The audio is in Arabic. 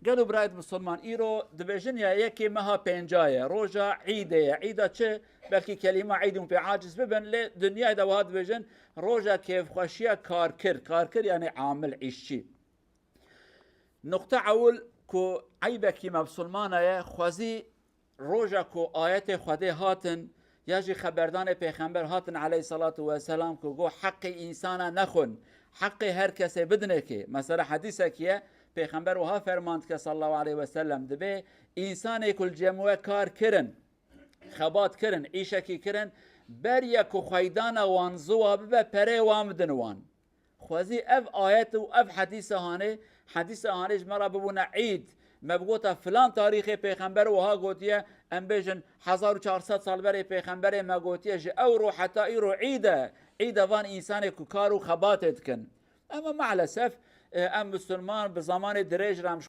قالوا برايد مسلمان ايرو دبيجن يا يكي مها بينجايا روجا عيدة عيدة چه بلكي كلمة عيد في عاجز ببن لدنيا دوات دبيجن روجا كيف خوشيا كاركر يعني عامل عيشي نقطة أول كو عيبك ما بسلمانة يا خوزي روجا كو آيات خده هاتن يجي خبردان پیغمبر هاتن عليه الصلاة والسلام كو گو حق إنسانا نخون حق هر کسی بدنه که مثلا حدیثه که پیغمبر وها فرماند که صلی الله علیه وسلم دبه انسان کل جمعه کار کرن خبات کرن عیشکی کرن بر یک خویدان وان زواب به پره وامدن وان خوزی اف آیت و اف حدیث هانه مرا ببونه عید مبگوتا فلان تاریخ پیغمبر وها گوتیه ام بیجن 1400 سال بر پیغمبر ما گوتیه جه او رو حتی ای رو عیده وان انسان که کارو خباتت کن اما مع الاسف ام مسلمان به زمان دریج رمش